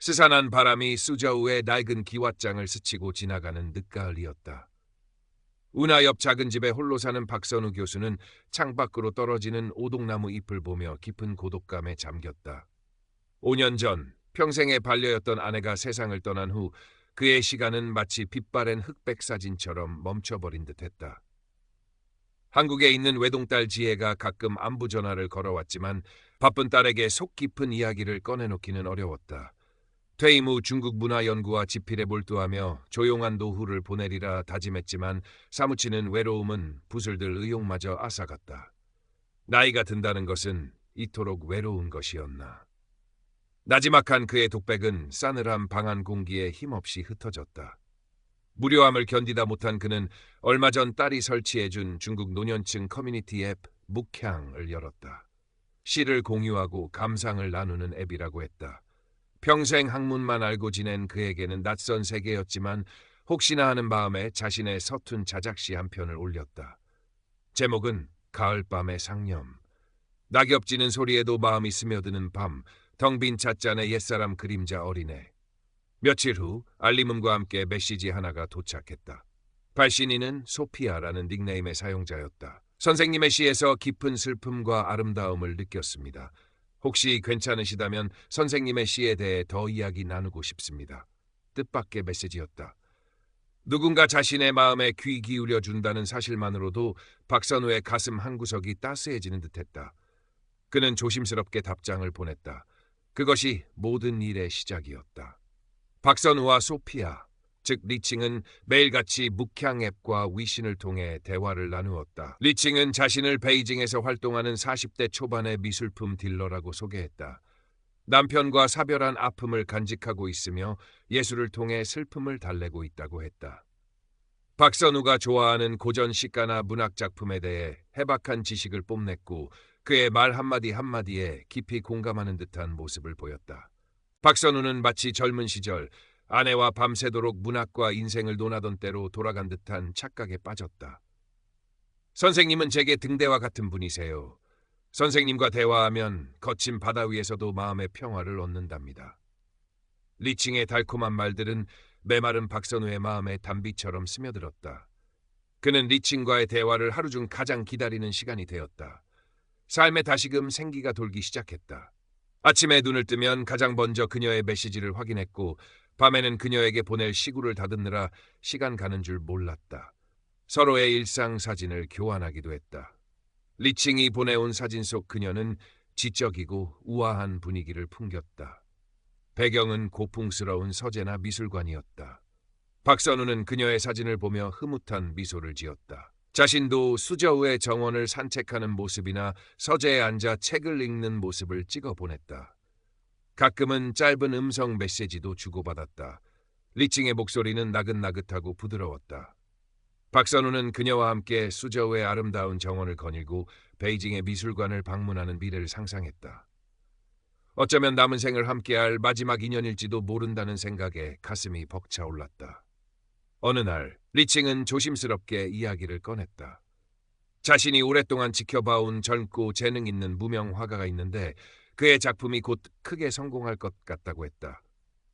스산한 바람이 수저우의 낡은 기왓장을 스치고 지나가는 늦가을이었다. 운하 옆 작은 집에 홀로 사는 박선우 교수는 창밖으로 떨어지는 오동나무 잎을 보며 깊은 고독감에 잠겼다. 5년 전 평생의 반려였던 아내가 세상을 떠난 후 그의 시간은 마치 빛바랜 흑백 사진처럼 멈춰버린 듯했다. 한국에 있는 외동딸 지혜가 가끔 안부 전화를 걸어왔지만 바쁜 딸에게 속 깊은 이야기를 꺼내놓기는 어려웠다. 퇴임 후 중국 문화연구와 집필에 몰두하며 조용한 노후를 보내리라 다짐했지만 사무치는 외로움은 붓을 의욕마저 앗아갔다. 나이가 든다는 것은 이토록 외로운 것이었나. 나지막한 그의 독백은 싸늘한 방 안 공기에 힘없이 흩어졌다. 무료함을 견디다 못한 그는 얼마 전 딸이 설치해준 중국 노년층 커뮤니티 앱 묵향을 열었다. 시를 공유하고 감상을 나누는 앱이라고 했다. 평생 학문만 알고 지낸 그에게는 낯선 세계였지만 혹시나 하는 마음에 자신의 서툰 자작시 한 편을 올렸다. 제목은 가을밤의 상념. 낙엽 지는 소리에도 마음이 스며드는 밤, 텅 빈 찻잔의 옛사람 그림자 어리네. 며칠 후 알림음과 함께 메시지 하나가 도착했다. 발신인은 소피아라는 닉네임의 사용자였다. 선생님의 시에서 깊은 슬픔과 아름다움을 느꼈습니다. 혹시 괜찮으시다면 선생님의 시에 대해 더 이야기 나누고 싶습니다. 뜻밖의 메시지였다. 누군가 자신의 마음에 귀 기울여 준다는 사실만으로도 박선우의 가슴 한구석이 따스해지는 듯했다. 그는 조심스럽게 답장을 보냈다. 그것이 모든 일의 시작이었다. 박선우와 소피아, 즉 리칭은 매일같이 묵향 앱과 위신을 통해 대화를 나누었다. 리칭은 자신을 베이징에서 활동하는 40대 초반의 미술품 딜러라고 소개했다. 남편과 사별한 아픔을 간직하고 있으며 예술을 통해 슬픔을 달래고 있다고 했다. 박선우가 좋아하는 고전 시가나 문학 작품에 대해 해박한 지식을 뽐냈고 그의 말 한마디 한마디에 깊이 공감하는 듯한 모습을 보였다. 박선우는 마치 젊은 시절 아내와 밤새도록 문학과 인생을 논하던 때로 돌아간 듯한 착각에 빠졌다. 선생님은 제게 등대와 같은 분이세요. 선생님과 대화하면 거친 바다 위에서도 마음의 평화를 얻는답니다. 리칭의 달콤한 말들은 메마른 박선우의 마음에 단비처럼 스며들었다. 그는 리칭과의 대화를 하루 중 가장 기다리는 시간이 되었다. 삶에 다시금 생기가 돌기 시작했다. 아침에 눈을 뜨면 가장 먼저 그녀의 메시지를 확인했고 밤에는 그녀에게 보낼 시구를 다듬느라 시간 가는 줄 몰랐다. 서로의 일상 사진을 교환하기도 했다. 리칭이 보내온 사진 속 그녀는 지적이고 우아한 분위기를 풍겼다. 배경은 고풍스러운 서재나 미술관이었다. 박선우는 그녀의 사진을 보며 흐뭇한 미소를 지었다. 자신도 수저우의 정원을 산책하는 모습이나 서재에 앉아 책을 읽는 모습을 찍어 보냈다. 가끔은 짧은 음성 메시지도 주고받았다. 리칭의 목소리는 나긋나긋하고 부드러웠다. 박선우는 그녀와 함께 수저우의 아름다운 정원을 거닐고 베이징의 미술관을 방문하는 미래를 상상했다. 어쩌면 남은 생을 함께할 마지막 인연일지도 모른다는 생각에 가슴이 벅차올랐다. 어느 날 리칭은 조심스럽게 이야기를 꺼냈다. 자신이 오랫동안 지켜봐온 젊고 재능 있는 무명 화가가 있는데 그의 작품이 곧 크게 성공할 것 같다고 했다.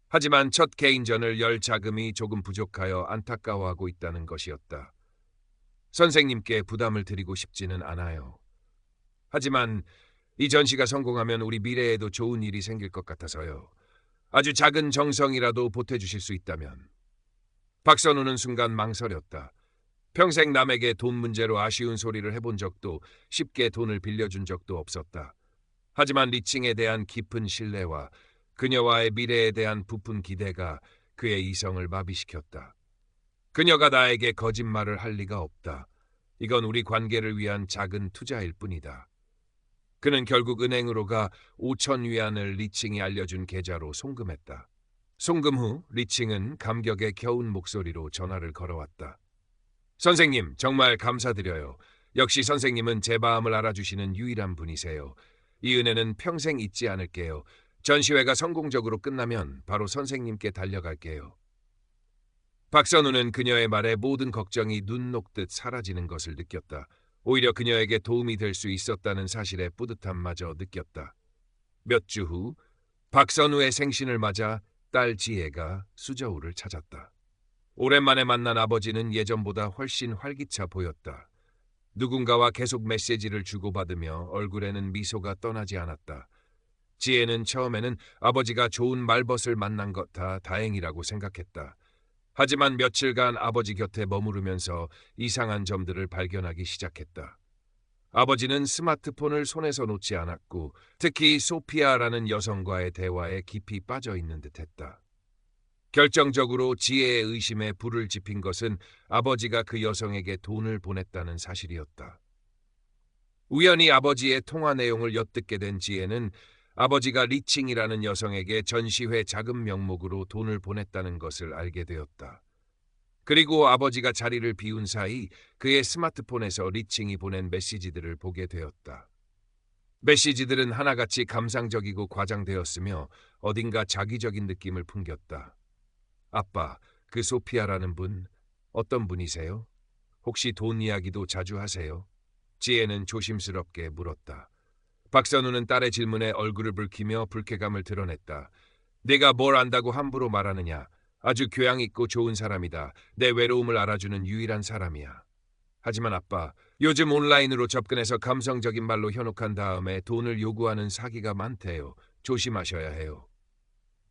하지만 첫 개인전을 열 자금이 조금 부족하여 안타까워하고 있다는 것이었다. 선생님께 부담을 드리고 싶지는 않아요. 하지만 이 전시가 성공하면 우리 미래에도 좋은 일이 생길 것 같아서요. 아주 작은 정성이라도 보태주실 수 있다면. 박선우는 순간 망설였다. 평생 남에게 돈 문제로 아쉬운 소리를 해본 적도 쉽게 돈을 빌려준 적도 없었다. 하지만 리칭에 대한 깊은 신뢰와 그녀와의 미래에 대한 부푼 기대가 그의 이성을 마비시켰다. 그녀가 나에게 거짓말을 할 리가 없다. 이건 우리 관계를 위한 작은 투자일 뿐이다. 그는 결국 은행으로 가 5천 위안을 리칭이 알려준 계좌로 송금했다. 송금 후 리칭은 감격의 겨운 목소리로 전화를 걸어왔다. 선생님, 정말 감사드려요. 역시 선생님은 제 마음을 알아주시는 유일한 분이세요. 이 은혜는 평생 잊지 않을게요. 전시회가 성공적으로 끝나면 바로 선생님께 달려갈게요. 박선우는 그녀의 말에 모든 걱정이 눈 녹듯 사라지는 것을 느꼈다. 오히려 그녀에게 도움이 될 수 있었다는 사실에 뿌듯함마저 느꼈다. 몇 주 후 박선우의 생신을 맞아 딸 지혜가 수저우를 찾았다. 오랜만에 만난 아버지는 예전보다 훨씬 활기차 보였다. 누군가와 계속 메시지를 주고받으며 얼굴에는 미소가 떠나지 않았다. 지혜는 처음에는 아버지가 좋은 말벗을 만난 것 다 다행이라고 생각했다. 하지만 며칠간 아버지 곁에 머무르면서 이상한 점들을 발견하기 시작했다. 아버지는 스마트폰을 손에서 놓지 않았고 특히 소피아라는 여성과의 대화에 깊이 빠져 있는 듯했다. 결정적으로 지혜의 의심에 불을 지핀 것은 아버지가 그 여성에게 돈을 보냈다는 사실이었다. 우연히 아버지의 통화 내용을 엿듣게 된 지혜는 아버지가 리칭이라는 여성에게 전시회 자금 명목으로 돈을 보냈다는 것을 알게 되었다. 그리고 아버지가 자리를 비운 사이 그의 스마트폰에서 리칭이 보낸 메시지들을 보게 되었다. 메시지들은 하나같이 감상적이고 과장되었으며 어딘가 자기적인 느낌을 풍겼다. 아빠, 그 소피아라는 분, 어떤 분이세요? 혹시 돈 이야기도 자주 하세요? 지혜는 조심스럽게 물었다. 박선우는 딸의 질문에 얼굴을 붉히며 불쾌감을 드러냈다. 내가 뭘 안다고 함부로 말하느냐. 아주 교양 있고 좋은 사람이다. 내 외로움을 알아주는 유일한 사람이야. 하지만 아빠, 요즘 온라인으로 접근해서 감성적인 말로 현혹한 다음에 돈을 요구하는 사기가 많대요. 조심하셔야 해요.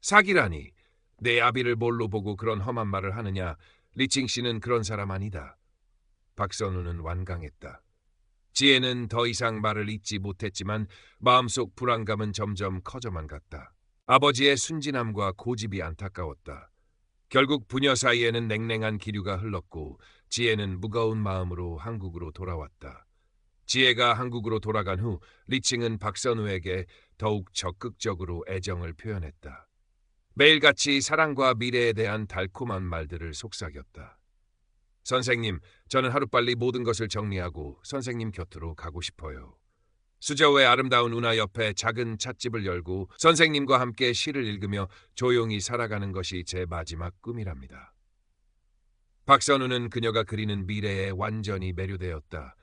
사기라니. 내 아비를 뭘로 보고 그런 험한 말을 하느냐. 리칭 씨는 그런 사람 아니다. 박선우는 완강했다. 지혜는 더 이상 말을 잇지 못했지만 마음속 불안감은 점점 커져만 갔다. 아버지의 순진함과 고집이 안타까웠다. 결국 부녀 사이에는 냉랭한 기류가 흘렀고 지혜는 무거운 마음으로 한국으로 돌아왔다. 지혜가 한국으로 돌아간 후 리칭은 박선우에게 더욱 적극적으로 애정을 표현했다. 매일같이 사랑과 미래에 대한 달콤한 말들을 속삭였다. 선생님, 저는 하루빨리 모든 것을 정리하고 선생님 곁으로 가고 싶어요. 수저우의 아름다운 운하 옆에 작은 찻집을 열고 선생님과 함께 시를 읽으며 조용히 살아가는 것이 제 마지막 꿈이랍니다. 박선우는 그녀가 그리는 미래에 완전히 매료되었다.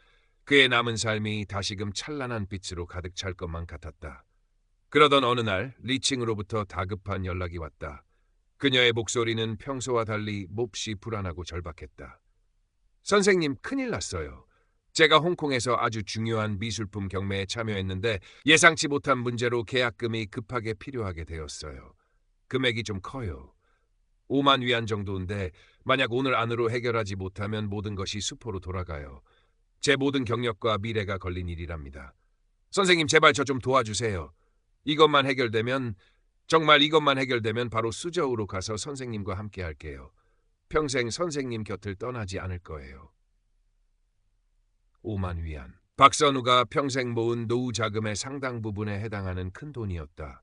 그의 남은 삶이 다시금 찬란한 빛으로 가득 찰 것만 같았다. 그러던 어느 날 리칭으로부터 다급한 연락이 왔다. 그녀의 목소리는 평소와 달리 몹시 불안하고 절박했다. 선생님, 큰일 났어요. 제가 홍콩에서 아주 중요한 미술품 경매에 참여했는데 예상치 못한 문제로 계약금이 급하게 필요하게 되었어요. 금액이 좀 커요. 5만 위안 정도인데 만약 오늘 안으로 해결하지 못하면 모든 것이 수포로 돌아가요. 제 모든 경력과 미래가 걸린 일이랍니다. 선생님, 제발 저 좀 도와주세요. 이것만 해결되면, 정말 이것만 해결되면 바로 수저우로 가서 선생님과 함께 할게요. 평생 선생님 곁을 떠나지 않을 거예요. 5만 위안. 박선우가 평생 모은 노후 자금의 상당 부분에 해당하는 큰 돈이었다.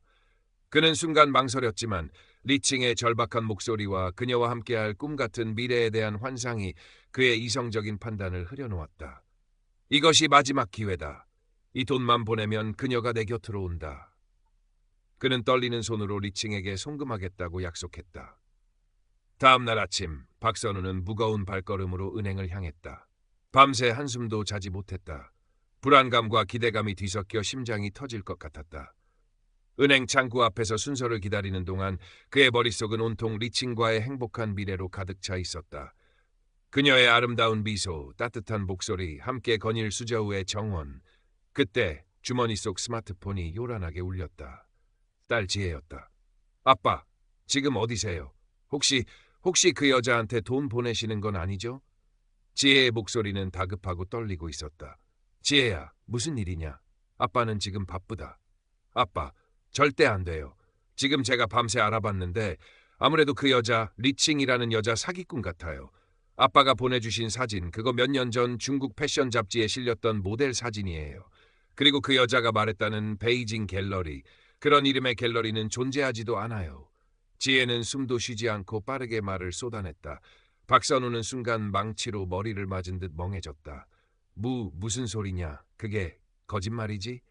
그는 순간 망설였지만 리칭의 절박한 목소리와 그녀와 함께할 꿈같은 미래에 대한 환상이 그의 이성적인 판단을 흐려놓았다. 이것이 마지막 기회다. 이 돈만 보내면 그녀가 내 곁으로 온다. 그는 떨리는 손으로 리칭에게 송금하겠다고 약속했다. 다음 날 아침, 박선우는 무거운 발걸음으로 은행을 향했다. 밤새 한숨도 자지 못했다. 불안감과 기대감이 뒤섞여 심장이 터질 것 같았다. 은행 창구 앞에서 순서를 기다리는 동안 그의 머릿속은 온통 리칭과의 행복한 미래로 가득 차 있었다. 그녀의 아름다운 미소, 따뜻한 목소리, 함께 거닐 수저우의 정원. 그때 주머니 속 스마트폰이 요란하게 울렸다. 딸 지혜였다. 아빠, 지금 어디세요? 혹시 그 여자한테 돈 보내시는 건 아니죠? 지혜의 목소리는 다급하고 떨리고 있었다. 지혜야, 무슨 일이냐? 아빠는 지금 바쁘다. 아빠, 절대 안 돼요. 지금 제가 밤새 알아봤는데 아무래도 그 여자, 리칭이라는 여자 사기꾼 같아요. 아빠가 보내주신 사진, 그거 몇 년 전 중국 패션 잡지에 실렸던 모델 사진이에요. 그리고 그 여자가 말했다는 베이징 갤러리, 그런 이름의 갤러리는 존재하지도 않아요. 지혜는 숨도 쉬지 않고 빠르게 말을 쏟아냈다. 박선우는 순간 망치로 머리를 맞은 듯 멍해졌다. 무슨 소리냐? 그게 거짓말이지?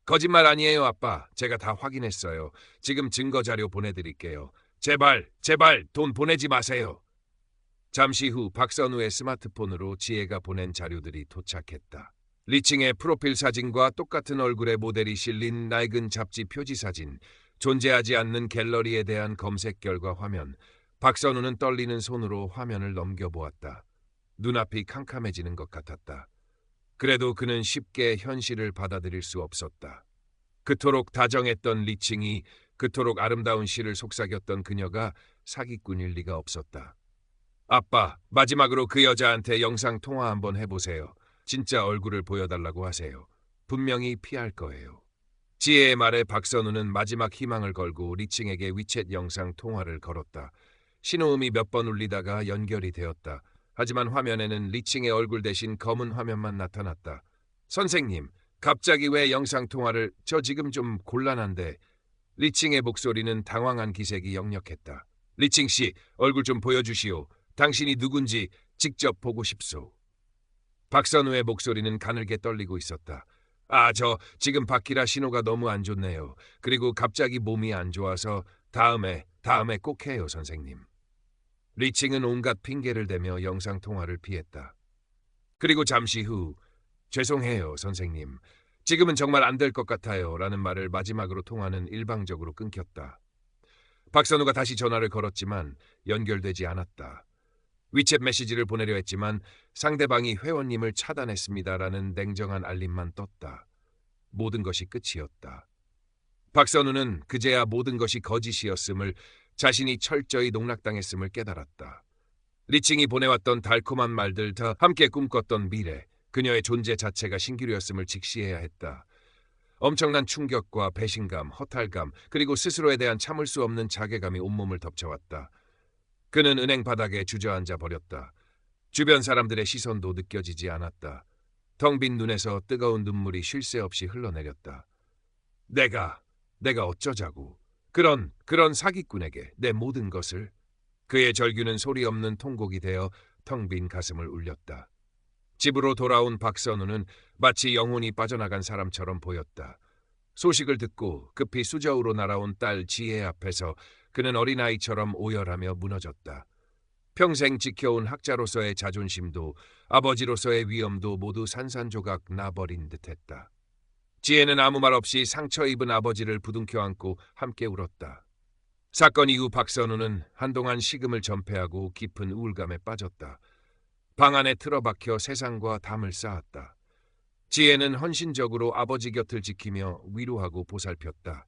거짓말 아니에요, 아빠. 제가 다 확인했어요. 지금 증거 자료 보내드릴게요. 제발 돈 보내지 마세요. 잠시 후 박선우의 스마트폰으로 지혜가 보낸 자료들이 도착했다. 리칭의 프로필 사진과 똑같은 얼굴의 모델이 실린 낡은 잡지 표지 사진, 존재하지 않는 갤러리에 대한 검색 결과 화면. 박선우는 떨리는 손으로 화면을 넘겨보았다. 눈앞이 캄캄해지는 것 같았다. 그래도 그는 쉽게 현실을 받아들일 수 없었다. 그토록 다정했던 리칭이, 그토록 아름다운 시를 속삭였던 그녀가 사기꾼일 리가 없었다. 아빠, 마지막으로 그 여자한테 영상 통화 한번 해보세요. 진짜 얼굴을 보여달라고 하세요. 분명히 피할 거예요. 지혜의 말에 박선우는 마지막 희망을 걸고 리칭에게 위챗 영상 통화를 걸었다. 신호음이 몇 번 울리다가 연결이 되었다. 하지만 화면에는 리칭의 얼굴 대신 검은 화면만 나타났다. 선생님, 갑자기 왜 영상 통화를? 저 지금 좀 곤란한데. 리칭의 목소리는 당황한 기색이 역력했다. 리칭 씨, 얼굴 좀 보여주시오. 당신이 누군지 직접 보고 싶소. 박선우의 목소리는 가늘게 떨리고 있었다. 저 지금 바퀴라 신호가 너무 안 좋네요. 그리고 갑자기 몸이 안 좋아서 다음에 꼭 해요, 선생님. 리칭은 온갖 핑계를 대며 영상 통화를 피했다. 그리고 잠시 후 죄송해요, 선생님. 지금은 정말 안 될 것 같아요. 라는 말을 마지막으로 통화는 일방적으로 끊겼다. 박선우가 다시 전화를 걸었지만 연결되지 않았다. 위챗 메시지를 보내려 했지만 상대방이 회원님을 차단했습니다라는 냉정한 알림만 떴다. 모든 것이 끝이었다. 박선우는 그제야 모든 것이 거짓이었음을, 자신이 철저히 농락당했음을 깨달았다. 리칭이 보내왔던 달콤한 말들, 다 함께 꿈꿨던 미래, 그녀의 존재 자체가 신기루였음을 직시해야 했다. 엄청난 충격과 배신감, 허탈감, 그리고 스스로에 대한 참을 수 없는 자괴감이 온몸을 덮쳐왔다. 그는 은행 바닥에 주저앉아 버렸다. 주변 사람들의 시선도 느껴지지 않았다. 텅 빈 눈에서 뜨거운 눈물이 쉴 새 없이 흘러내렸다. 내가 어쩌자고. 그런 사기꾼에게 내 모든 것을. 그의 절규는 소리 없는 통곡이 되어 텅 빈 가슴을 울렸다. 집으로 돌아온 박선우는 마치 영혼이 빠져나간 사람처럼 보였다. 소식을 듣고 급히 수저우로 날아온 딸 지혜 앞에서 그는 어린아이처럼 오열하며 무너졌다. 평생 지켜온 학자로서의 자존심도 아버지로서의 위엄도 모두 산산조각 나버린 듯했다. 지혜는 아무 말 없이 상처 입은 아버지를 부둥켜 안고 함께 울었다. 사건 이후 박선우는 한동안 식음을 전폐하고 깊은 우울감에 빠졌다. 방 안에 틀어박혀 세상과 담을 쌓았다. 지혜는 헌신적으로 아버지 곁을 지키며 위로하고 보살폈다.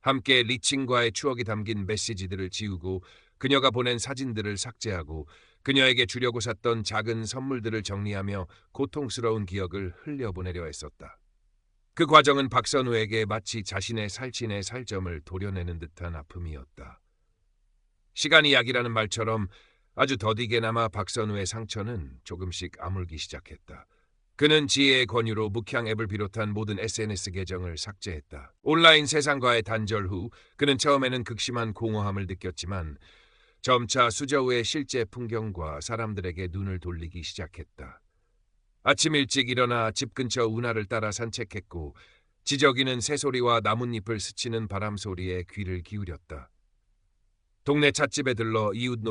함께 리칭과의 추억이 담긴 메시지들을 지우고 그녀가 보낸 사진들을 삭제하고 그녀에게 주려고 샀던 작은 선물들을 정리하며 고통스러운 기억을 흘려보내려 했었다. 그 과정은 박선우에게 마치 자신의 살찐의 살점을 도려내는 듯한 아픔이었다. 시간이 약이라는 말처럼 아주 더디게나마 박선우의 상처는 조금씩 아물기 시작했다. 그는 지혜의 권유로 묵향 앱을 비롯한 모든 SNS 계정을 삭제했다. 온라인 세상과의 단절 후 그는 처음에는 극심한 공허함을 느꼈지만 점차 수저우의 실제 풍경과 사람들에게 눈을 돌리기 시작했다. 아침 일찍 일어나 집 근처 운하를 따라 산책했고 지저귀는 새소리와 나뭇잎을 스치는 바람 소리에 귀를 기울였다. 동네 찻집에 들러 이웃